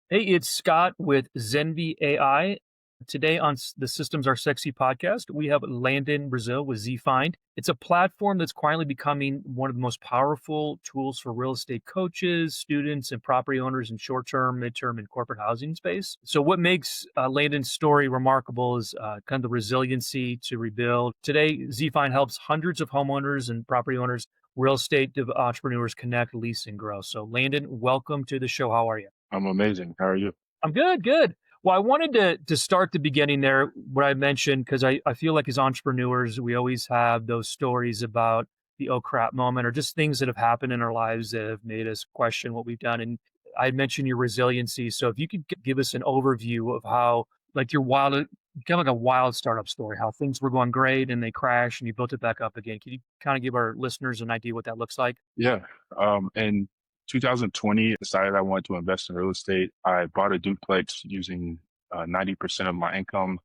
Hey, it's Scott with Zenvi AI. Today on the Systems Are Sexy podcast, we have Landon Brazil with ZFind. It's a platform that's quietly becoming one of the most powerful tools for real estate coaches, students, and property owners in short-term, mid-term, and corporate housing space. So what makes Landon's story remarkable is kind of the resiliency to rebuild. Today, ZFind helps hundreds of homeowners and property owners, real estate entrepreneurs connect, lease, and grow. So Landon, welcome to the show. How are you? I'm amazing. How are you? I'm good, good. Well, I wanted to start the beginning there, what I mentioned, because I feel like as entrepreneurs, we always have those stories about the oh crap moment or just things that have happened in our lives that have made us question what we've done. And I mentioned your resiliency. So if you could give us an overview of how, like your wild, kind of like a wild startup story, how things were going great and they crashed and you built it back up again. Can you kind of give our listeners an idea what that looks like? Yeah. In 2020, I decided I wanted to invest in real estate. I bought a duplex using 90% of my income,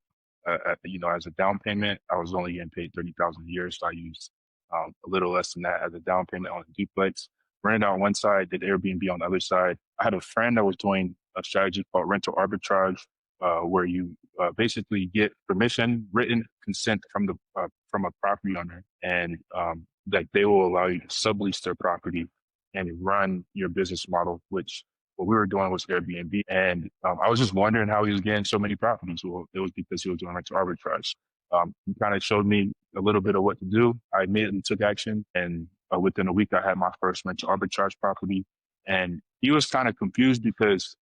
as a down payment. I was only getting paid 30,000 a year, so I used a little less than that as a down payment on a duplex. Rented out one side, did Airbnb on the other side. I had a friend that was doing a strategy called rental arbitrage, where you basically get permission, written consent from a property owner, and like they will allow you to sublease their property and run your business model, which what we were doing was Airbnb. And I was just wondering how he was getting so many properties. Well, it was because he was doing rental arbitrage. He kind of showed me a little bit of what to do. I immediately took action, and within a week, I had my first rental arbitrage property. And he was kind of confused because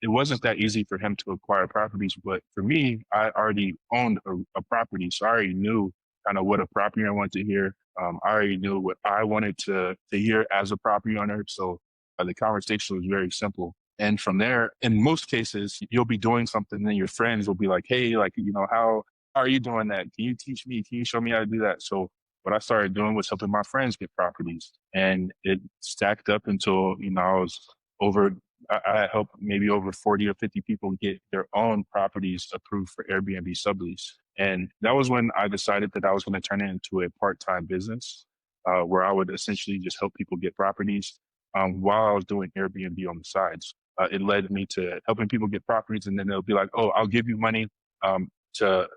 it wasn't that easy for him to acquire properties. But for me, I already owned a property. So I already knew kind of what a property owner wanted to hear. I already knew what I wanted to hear as a property owner. So the conversation was very simple. And from there, in most cases, you'll be doing something and your friends will be like, hey, like, how are you doing that? Can you teach me? Can you show me how to do that? So what I started doing was helping my friends get properties, and it stacked up until, I was over I helped maybe over 40 or 50 people get their own properties approved for Airbnb sublease. And that was when I decided that I was going to turn it into a part-time business, where I would essentially just help people get properties while I was doing Airbnb on the sides. It led me to helping people get properties, and then they'll be like, "Oh, I'll give you money to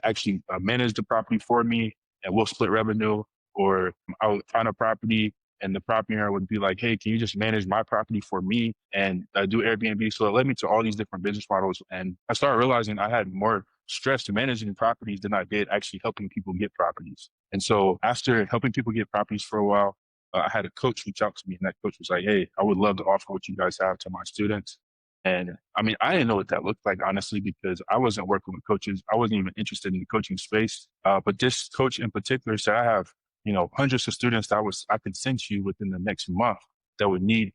actually manage the property for me, and we'll split revenue." Or I would find a property and the property owner would be like, hey, can you just manage my property for me and do Airbnb? So it led me to all these different business models. And I started realizing I had more stress to managing properties than I did actually helping people get properties. And so after helping people get properties for a while, I had a coach reach out to me, and that coach was like, hey, I would love to offer what you guys have to my students. And I mean, I didn't know what that looked like, honestly, because I wasn't working with coaches. I wasn't even interested in the coaching space. But this coach in particular said, I have hundreds of students that I could send to you within the next month that would need,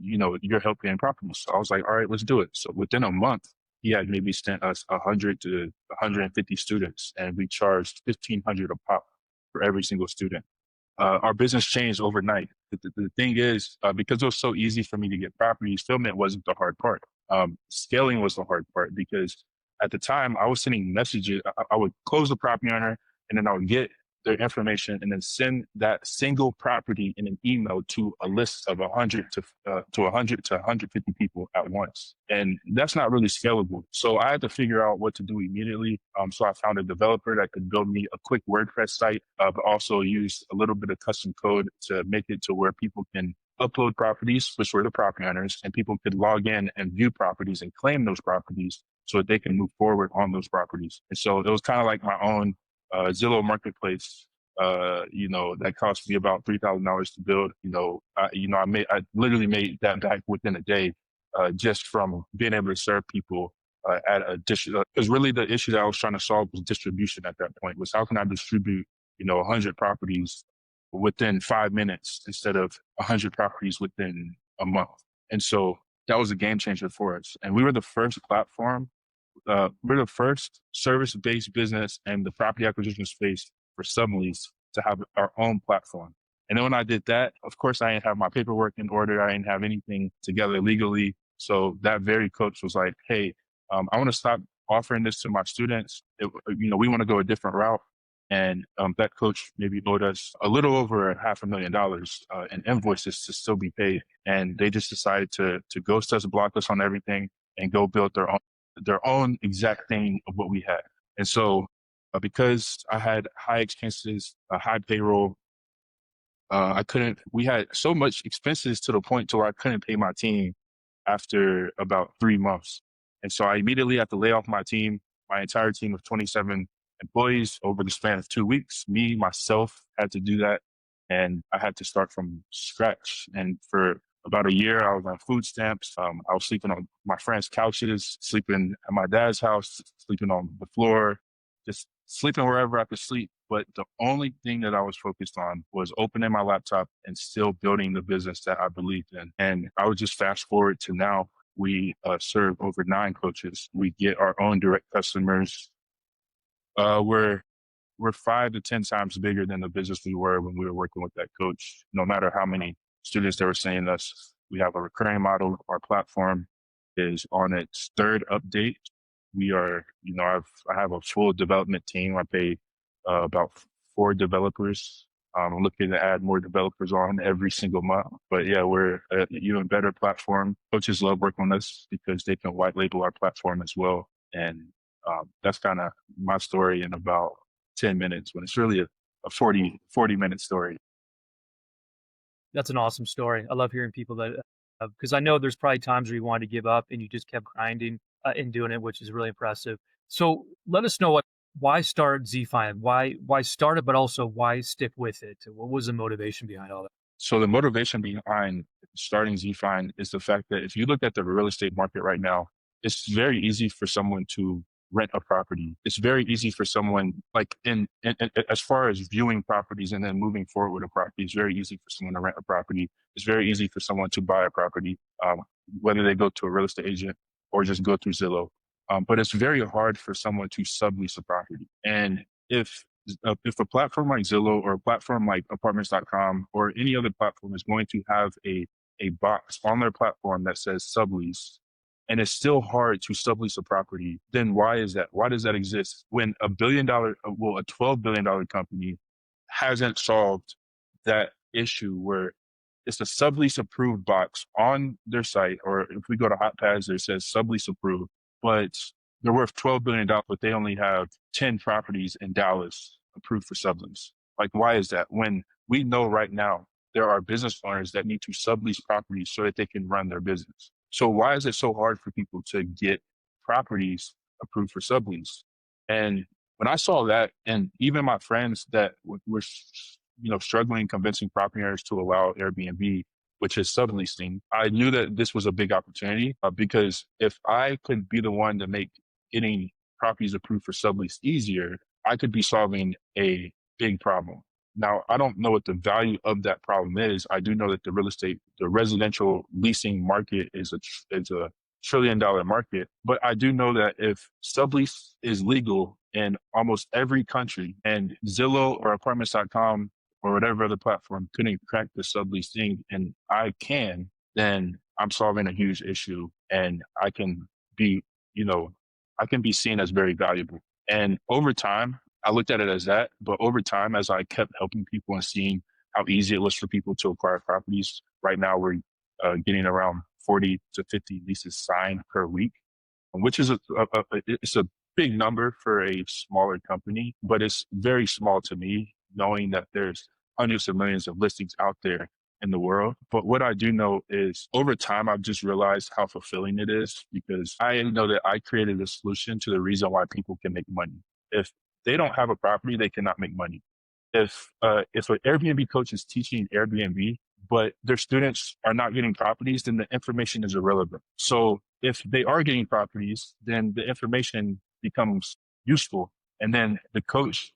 your help getting properties. So I was like, all right, let's do it. So within a month, he had maybe sent us 100 to 150 students, and we charged 1,500 a pop for every single student. Our business changed overnight. The thing is, because it was so easy for me to get properties, fulfillment wasn't the hard part. Scaling was the hard part, because at the time I was sending messages. I would close the property owner, and then I would get their information and then send that single property in an email to a list of 100 to 100 to 150 people at once. And that's not really scalable. So I had to figure out what to do immediately. So I found a developer that could build me a quick WordPress site, but also use a little bit of custom code to make it to where people can upload properties, which were the property owners, and people could log in and view properties and claim those properties so that they can move forward on those properties. And so it was kind of like my own Zillow marketplace, that cost me about $3,000 to build. I literally made that back within a day, just from being able to serve people at a because really the issue that I was trying to solve was distribution at that point. Was how can I distribute 100 properties within 5 minutes instead of 100 properties within a month. And so that was a game changer for us. And we were the first platform. We're the first service-based business in the property acquisition space for sublease to have our own platform. And then when I did that, of course, I didn't have my paperwork in order. I didn't have anything together legally. So that very coach was like, hey, I want to stop offering this to my students. We want to go a different route. And that coach maybe owed us a little over $500,000 in invoices to still be paid. And they just decided to ghost us, block us on everything, and go build their own exact thing of what we had. And so because I had high expenses, a high payroll, we had so much expenses to the point to where I couldn't pay my team after about 3 months. And so I immediately had to lay off my entire team of 27 employees over the span of 2 weeks. Me, myself had to do that. And I had to start from scratch. And for about a year, I was on food stamps. I was sleeping on my friends' couches, sleeping at my dad's house, sleeping on the floor, just sleeping wherever I could sleep. But the only thing that I was focused on was opening my laptop and still building the business that I believed in. And I would just fast forward to now. We serve over 9 coaches. We get our own direct customers. We're 5 to 10 times bigger than the business we were when we were working with that coach. No matter how many students they were sending us, we have a recurring model. Our platform is on its 3rd update. We are, I have a full development team. I pay about 4 developers. I'm looking to add more developers on every single month. But yeah, we're an even better platform. Coaches love working with us because they can white label our platform as well. And that's kind of my story in about 10 minutes when it's really a 40-minute story. That's an awesome story. I love hearing people that, because I know there's probably times where you wanted to give up and you just kept grinding and doing it, which is really impressive. So let us know why start ZFind? Why start it, but also why stick with it? What was the motivation behind all that? So the motivation behind starting ZFind is the fact that if you look at the real estate market right now, it's very easy for someone to rent a property. It's very easy for someone, like in as far as viewing properties and then moving forward with a property, it's very easy for someone to rent a property. It's very easy for someone to buy a property, whether they go to a real estate agent or just go through Zillow. But it's very hard for someone to sublease a property. And if a platform like Zillow or a platform like apartments.com or any other platform is going to have a box on their platform that says sublease, and it's still hard to sublease a property, then why is that? Why does that exist when a $12 billion company hasn't solved that issue where it's a sublease approved box on their site, or if we go to Hot Pads, there says sublease approved, but they're worth $12 billion, but they only have 10 properties in Dallas approved for sublease. Like, why is that? When we know right now there are business owners that need to sublease properties so that they can run their business. So why is it so hard for people to get properties approved for sublease? And when I saw that, and even my friends that were struggling convincing property owners to allow Airbnb, which is subleasing, I knew that this was a big opportunity because if I could be the one to make getting properties approved for sublease easier, I could be solving a big problem. Now, I don't know what the value of that problem is. I do know that the residential leasing market is a $1 trillion market. But I do know that if sublease is legal in almost every country and Zillow or apartments.com or whatever other platform couldn't crack the sublease thing and I can, then I'm solving a huge issue and I can be seen as very valuable. And over time, I looked at it as that, but over time, as I kept helping people and seeing how easy it was for people to acquire properties, right now we're getting around 40 to 50 leases signed per week, which is it's a big number for a smaller company, but it's very small to me, knowing that there's hundreds of millions of listings out there in the world. But what I do know is over time, I've just realized how fulfilling it is because I know that I created a solution to the reason why people can make money. If they don't have a property, they cannot make money. If an Airbnb coach is teaching Airbnb, but their students are not getting properties, then the information is irrelevant. So if they are getting properties, then the information becomes useful. And then the coach,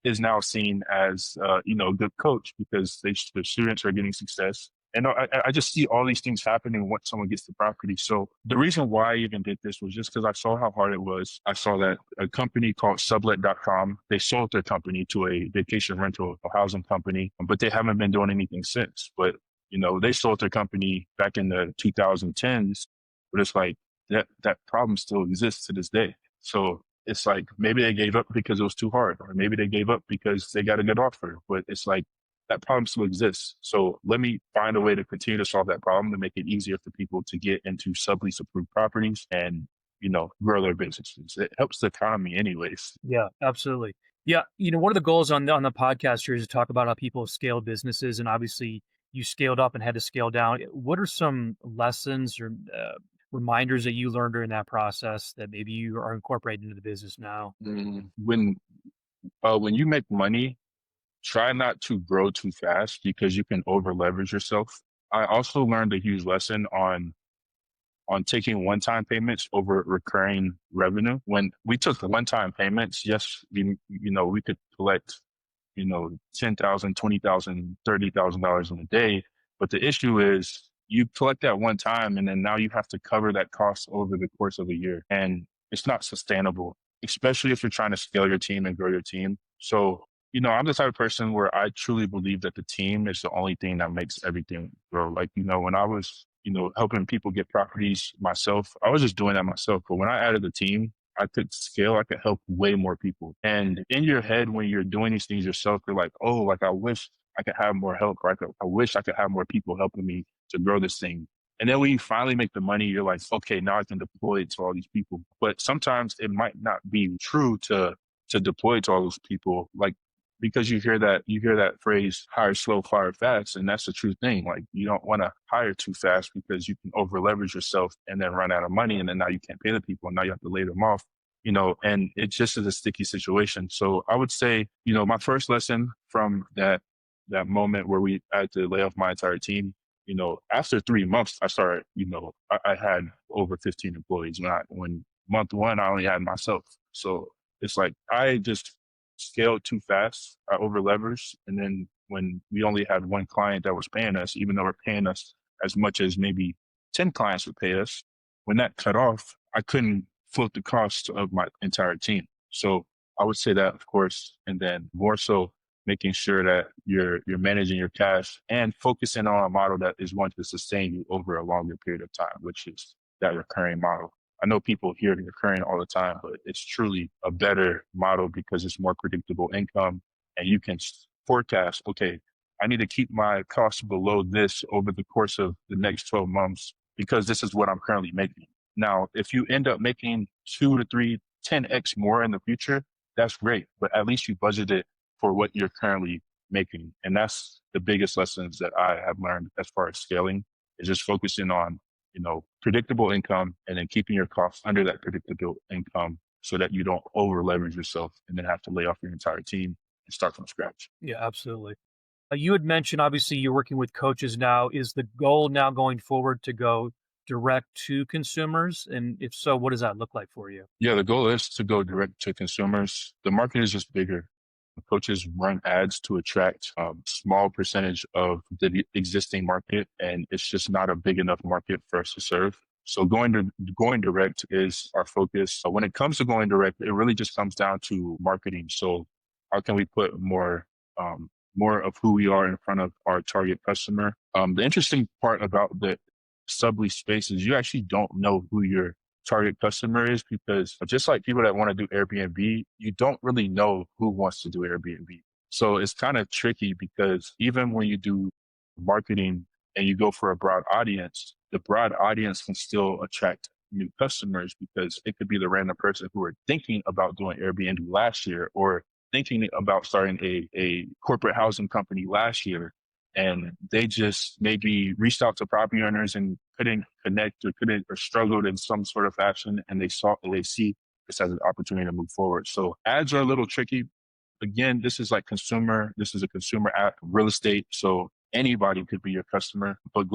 is now seen as, a good coach because the students are getting success. And I just see all these things happening once someone gets the property. So the reason why I even did this was just because I saw how hard it was. I saw that a company called sublet.com, they sold their company to a vacation rental housing company, but they haven't been doing anything since. But, they sold their company back in the 2010s, but it's like that problem still exists to this day. So it's like maybe they gave up because it was too hard, or maybe they gave up because they got a good offer. But it's like that problem still exists. So let me find a way to continue to solve that problem to make it easier for people to get into sublease approved properties and, grow their businesses. It helps the economy anyways. Yeah, absolutely. Yeah, one of the goals on the podcast here is to talk about how people scale businesses, and obviously you scaled up and had to scale down. What are some lessons or reminders that you learned during that process that maybe you are incorporating into the business now? When you make money, try not to grow too fast because you can over leverage yourself. I also learned a huge lesson on taking one-time payments over recurring revenue. When we took the one-time payments, yes, we could collect, 10,000, 20,000, $30,000 in a day. But the issue is you collect that one time and then now you have to cover that cost over the course of a year. And it's not sustainable, especially if you're trying to scale your team and grow your team. So, I'm the type of person where I truly believe that the team is the only thing that makes everything grow. Like, when I was, helping people get properties myself, I was just doing that myself. But when I added the team, I could scale, I could help way more people. And in your head, when you're doing these things yourself, you're like, oh, like I wish I could have more help, or I wish I could have more people helping me to grow this thing. And then when you finally make the money, you're like, okay, now I can deploy it to all these people. But sometimes it might not be true to deploy to all those people. Like, because you hear that phrase, hire slow, fire fast. And that's the true thing. Like, you don't want to hire too fast because you can over leverage yourself and then run out of money. And then now you can't pay the people and now you have to lay them off, and it just is a sticky situation. So I would say, my first lesson from that moment where we had to lay off my entire team, after 3 months, I started, I had over 15 employees when month one, I only had myself. So it's like, I just scaled too fast. I over leveraged. And then when we only had one client that was paying us, even though we're paying us as much as maybe 10 clients would pay us, when that cut off, I couldn't float the cost of my entire team. So I would say that, of course, and then more so making sure that you're managing your cash and focusing on a model that is going to sustain you over a longer period of time, which is that recurring model. I know people hear recurring all the time, but it's truly a better model because it's more predictable income and you can forecast, okay, I need to keep my costs below this over the course of the next 12 months because this is what I'm currently making. Now, if you end up making 2 to 3, 10x more in the future, that's great. But at least you budgeted for what you're currently making. And that's the biggest lessons that I have learned as far as scaling is just focusing on, predictable income and then keeping your costs under that predictable income so that you don't over leverage yourself and then have to lay off your entire team and start from scratch. Yeah, absolutely. You had mentioned obviously you're working with coaches now. Is the goal now going forward to go direct to consumers? And if so, what does that look like for you? Yeah, the goal is to go direct to consumers. The market is just bigger. Coaches run ads to attract a small percentage of the existing market, and it's just not a big enough market for us to serve. So going direct is our focus. So when it comes to going direct, it really just comes down to marketing. So how can we put more of who we are in front of our target customer? The interesting part about the sublease space is you actually don't know who your target customer is because just like people that want to do Airbnb, you don't really know who wants to do Airbnb. So it's kind of tricky because even when you do marketing and you go for a broad audience, the broad audience can still attract new customers because it could be the random person who are thinking about doing Airbnb last year or thinking about starting a corporate housing company last year. And they just maybe reached out to property owners and couldn't connect or struggled in some sort of fashion. And they see this as an opportunity to move forward. So ads are a little tricky. Again, this is a consumer app, real estate. So anybody could be your customer, but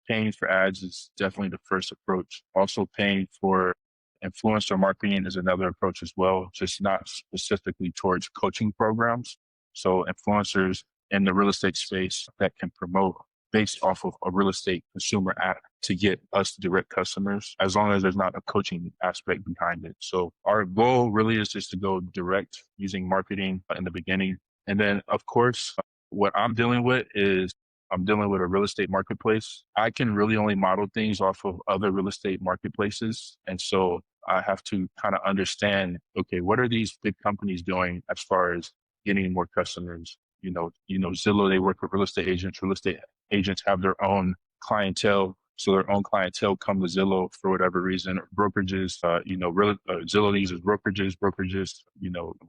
paying for ads is definitely the first approach. Also paying for influencer marketing is another approach as well, just not specifically towards coaching programs. So influencers in the real estate space that can promote based off of a real estate consumer app to get us direct customers, as long as there's not a coaching aspect behind it. So our goal really is just to go direct using marketing in the beginning. And then, of course, what I'm dealing with is I'm dealing with a real estate marketplace. I can really only model things off of other real estate marketplaces. And so I have to kind of understand, okay, what are these big companies doing as far as getting more customers? Zillow, they work with real estate agents. Real estate agents have their own clientele. So their own clientele come to Zillow for whatever reason. Brokerages, Zillow uses brokerages,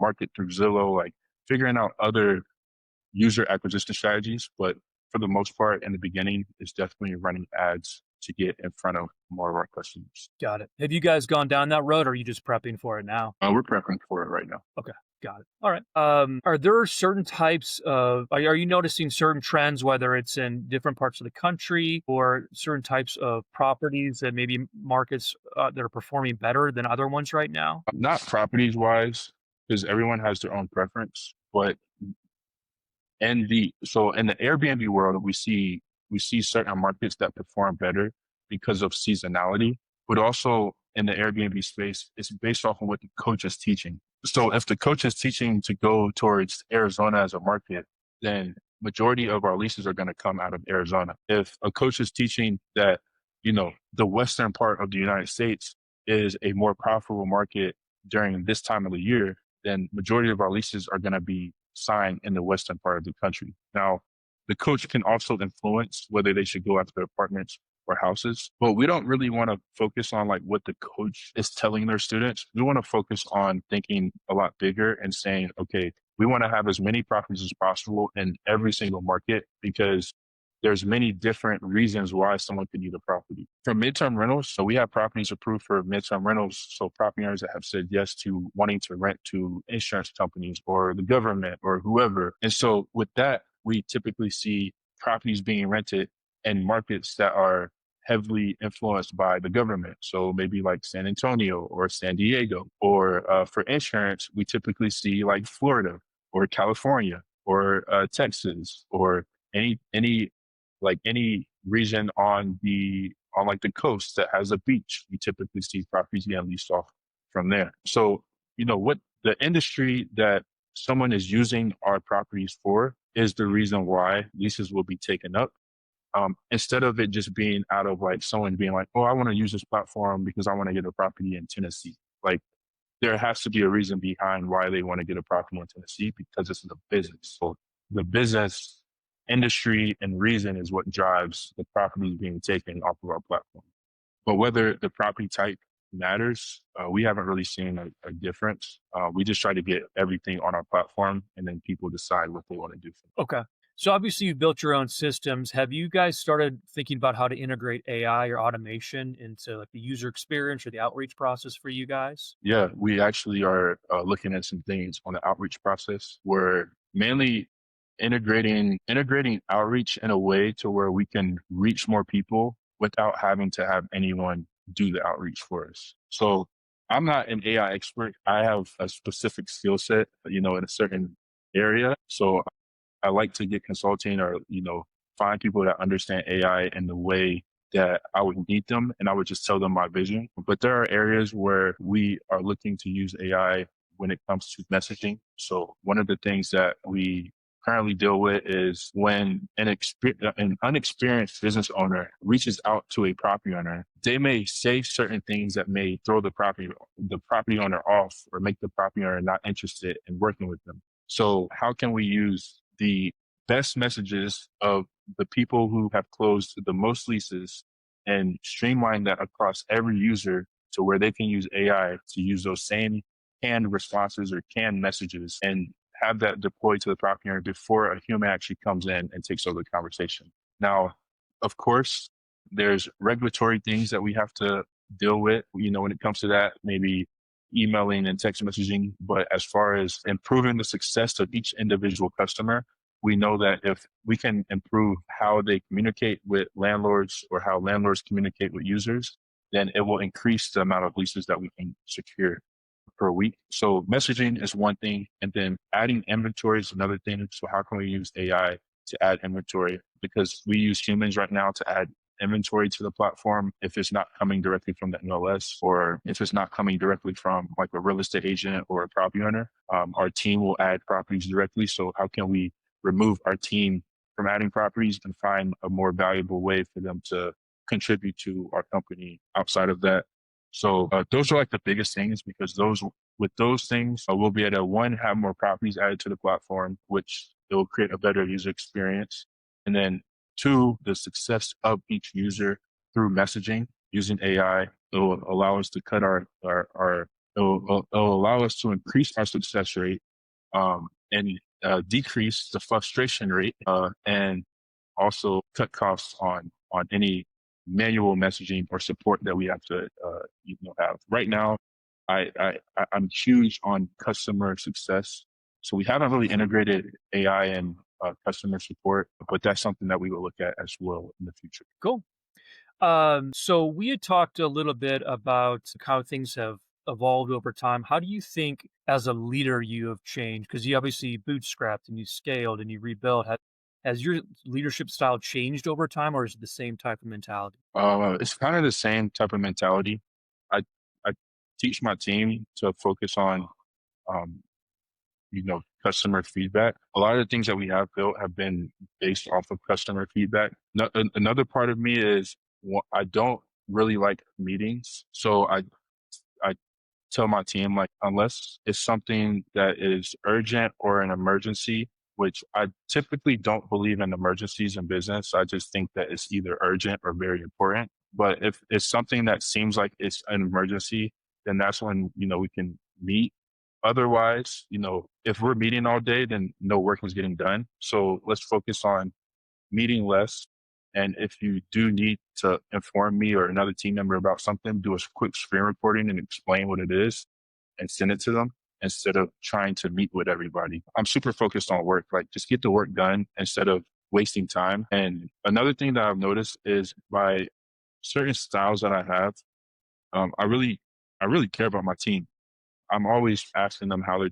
market through Zillow, like figuring out other user acquisition strategies. But for the most part, in the beginning, it's definitely running ads to get in front of more of our customers. Got it. Have you guys gone down that road, or are you just prepping for it now? We're prepping for it right now. Okay, got it. All right. Are there certain types of, are you noticing certain trends, whether it's in different parts of the country or certain types of properties that maybe markets that are performing better than other ones right now? Not properties wise, because everyone has their own preference, but in the Airbnb world, we see certain markets that perform better because of seasonality, but also in the Airbnb space, it's based off of what the coach is teaching. So if the coach is teaching to go towards Arizona as a market, then majority of our leases are going to come out of Arizona. If a coach is teaching that, the western part of the United States is a more profitable market during this time of the year, then majority of our leases are going to be signed in the western part of the country. Now, the coach can also influence whether they should go after apartments or houses, but we don't really want to focus on like what the coach is telling their students. We want to focus on thinking a lot bigger and saying, okay, we want to have as many properties as possible in every single market because there's many different reasons why someone could need a property. For midterm rentals, so we have properties approved for midterm rentals. So property owners that have said yes to wanting to rent to insurance companies or the government or whoever. And so with that, we typically see properties being rented in markets that are heavily influenced by the government. So maybe like San Antonio or San Diego, or for insurance, we typically see like Florida or California or Texas or any region on like the coast that has a beach. We typically see properties getting leased off from there. So, what the industry that someone is using our properties for is the reason why leases will be taken up. Instead of it just being out of like someone being like, oh, I want to use this platform because I want to get a property in Tennessee. Like there has to be a reason behind why they want to get a property in Tennessee because this is a business. So the business industry and reason is what drives the properties being taken off of our platform. But whether the property type matters, we haven't really seen a difference. We just try to get everything on our platform and then people decide what they want to do. Okay. So obviously you've built your own systems. Have you guys started thinking about how to integrate AI or automation into like the user experience or the outreach process for you guys? Yeah, we actually are looking at some things on the outreach process. We're mainly integrating outreach in a way to where we can reach more people without having to have anyone do the outreach for us. So I'm not an AI expert. I have a specific skill set, in a certain area. So I like to get consulting or, find people that understand AI in the way that I would need them. And I would just tell them my vision. But there are areas where we are looking to use AI when it comes to messaging. So one of the things that we currently deal with is when an unexperienced business owner reaches out to a property owner, they may say certain things that may throw the property owner off or make the property owner not interested in working with them. So how can we use the best messages of the people who have closed the most leases and streamline that across every user to where they can use AI to use those same canned responses or canned messages and have that deployed to the property owner before a human actually comes in and takes over the conversation. Now, of course, there's regulatory things that we have to deal with, when it comes to that, maybe emailing and text messaging. But as far as improving the success of each individual customer, we know that if we can improve how they communicate with landlords or how landlords communicate with users, then it will increase the amount of leases that we can secure per week. So messaging is one thing, and then adding inventory is another thing. So how can we use AI to add inventory? Because we use humans right now to add inventory to the platform if it's not coming directly from the MLS or if it's not coming directly from like a real estate agent or a property owner. Our team will add properties directly. So how can we remove our team from adding properties and find a more valuable way for them to contribute to our company outside of that? So those are like the biggest things because with those things, we'll be able to one, have more properties added to the platform, which it will create a better user experience. And then two, the success of each user through messaging using AI, it will allow us to cut it'll allow us to increase our success rate, and decrease the frustration rate, and also cut costs on any manual messaging or support that we have to have. Right now, I'm huge on customer success, so we haven't really integrated AI and customer support, but that's something that we will look at as well in the future. Cool. So we had talked a little bit about how things have evolved over time. How do you think, as a leader, you have changed? Because you obviously bootstrapped and you scaled and you rebuilt. Has your leadership style changed over time, or is it the same type of mentality? It's kind of the same type of mentality. I I teach my team to focus on um, customer feedback. A lot of the things that we have built have been based off of customer feedback. Another part of me is I don't really like meetings. So I tell my team, like, unless it's something that is urgent or an emergency, which I typically don't believe in emergencies in business. I just think that it's either urgent or very important. But if it's something that seems like it's an emergency, then that's when, we can meet. Otherwise, if we're meeting all day, then no work is getting done. So let's focus on meeting less. And if you do need to inform me or another team member about something, do a quick screen recording and explain what it is and send it to them instead of trying to meet with everybody. I'm super focused on work, like just get the work done instead of wasting time. And another thing that I've noticed is by certain styles that I have, I really care about my team. I'm always asking them how they're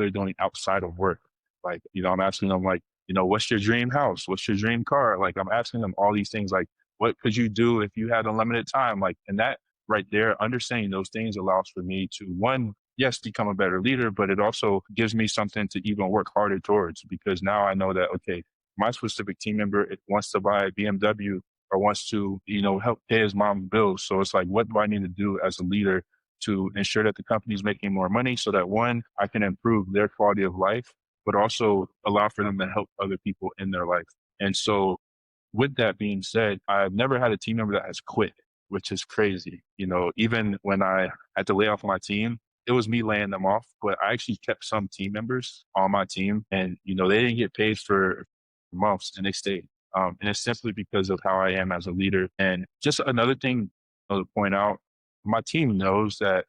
doing outside of work. Like, I'm asking them like, what's your dream house? What's your dream car? Like, I'm asking them all these things, like, what could you do if you had unlimited time? Like, and that right there, understanding those things allows for me to one, yes, become a better leader, but it also gives me something to even work harder towards because now I know that, okay, my specific team member wants to buy a BMW or wants to, help pay his mom's bills. So it's like, what do I need to do as a leader to ensure that the company is making more money so that one, I can improve their quality of life, but also allow for them to help other people in their life. And so with that being said, I've never had a team member that has quit, which is crazy. Even when I had to lay off my team, it was me laying them off, but I actually kept some team members on my team and, they didn't get paid for months and they stayed. And it's simply because of how I am as a leader. And just another thing to point out, my team knows that,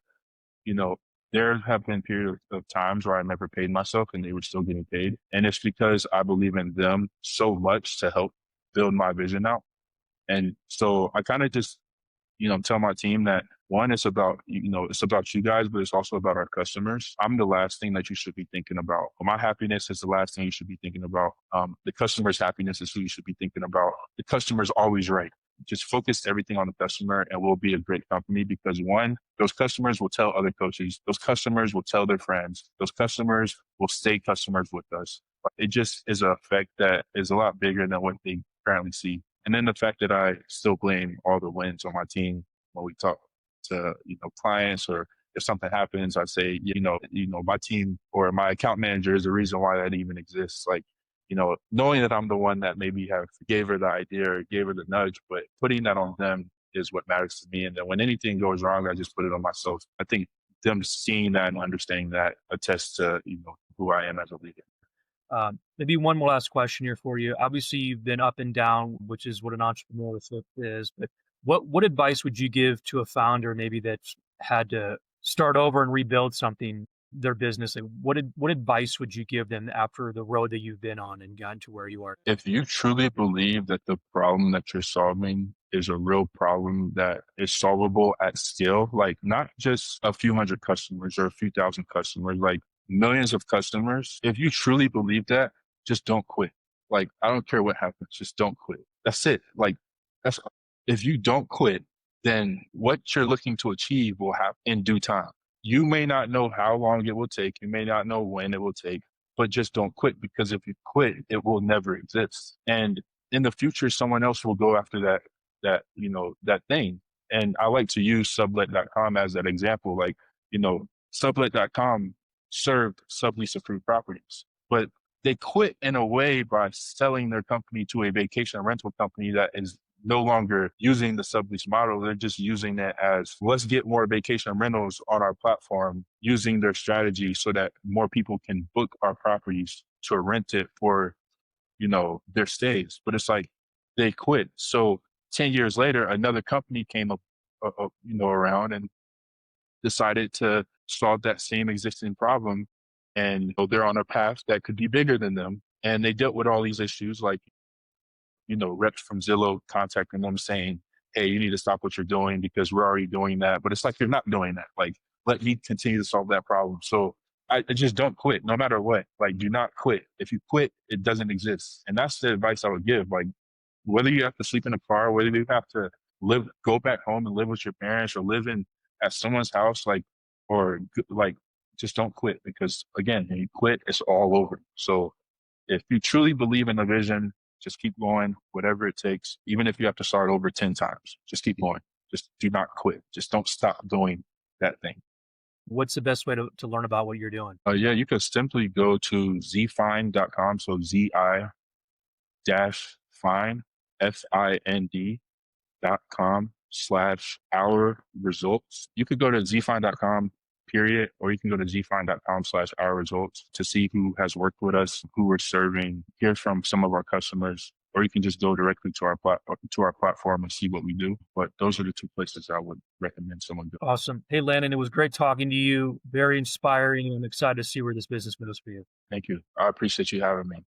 you know, there have been periods of times where I never paid myself and they were still getting paid. And it's because I believe in them so much to help build my vision out. And so I kind of just, tell my team that one, it's about you guys, but it's also about our customers. I'm the last thing that you should be thinking about. My happiness is the last thing you should be thinking about. The customer's happiness is who you should be thinking about. The customer's always right. Just focus everything on the customer and we'll be a great company because one, those customers will tell other coaches, those customers will tell their friends, those customers will stay customers with us. It just is an effect that is a lot bigger than what they currently see. And then the fact that I still blame all the wins on my team when we talk to, clients or if something happens, I say, my team or my account manager is the reason why that even exists. Like, knowing that I'm the one that maybe have gave her the idea or gave her the nudge, but putting that on them is what matters to me. And then when anything goes wrong, I just put it on myself. I think them seeing that and understanding that attests to, who I am as a leader. Maybe one more last question here for you. Obviously, you've been up and down, which is what an entrepreneurship is. But what advice would you give to a founder maybe that's had to start over and rebuild something, their business? Like, what advice would you give them after the road that you've been on and gotten to where you are? If you truly believe that the problem that you're solving is a real problem that is solvable at scale, like not just a few hundred customers or a few thousand customers, like millions of customers, if you truly believe that, just don't quit. Like, I don't care what happens, just don't quit. That's it. Like, that's if you don't quit, then what you're looking to achieve will happen in due time. You may not know how long it will take. You may not know when it will take, but just don't quit because if you quit, it will never exist. And in the future, someone else will go after that thing. And I like to use sublet.com as that example. Like, sublet.com served sublease approved properties, but they quit in a way by selling their company to a vacation rental company that is no longer using the sublease model. They're just using it as, let's get more vacation rentals on our platform, using their strategy so that more people can book our properties to rent it for, their stays. But it's like they quit. So 10 years later, another company came up, around and decided to solve that same existing problem. And they're on a path that could be bigger than them. And they dealt with all these issues, like, reps from Zillow contacting them saying, hey, you need to stop what you're doing because we're already doing that. But it's like, you're not doing that. Like, let me continue to solve that problem. So I just don't quit no matter what. Like, do not quit. If you quit, it doesn't exist. And that's the advice I would give. Like, whether you have to sleep in a car, whether you have to go back home and live with your parents or live at someone's house, like, just don't quit, because again, when you quit, it's all over. So if you truly believe in the vision, just keep going, whatever it takes. Even if you have to start over 10 times, just keep going. Just do not quit. Just don't stop doing that thing. What's the best way to learn about what you're doing? Yeah, you could simply go to zfind.com. So ZI-find, FIND.com/our results. You could go to zfind.com period, or you can go to zfind.com/our results to see who has worked with us, who we're serving, hear from some of our customers, or you can just go directly to our platform and see what we do. But those are the two places I would recommend someone go. Awesome. Hey, Landon, it was great talking to you. Very inspiring, and I'm excited to see where this business goes for you. Thank you. I appreciate you having me.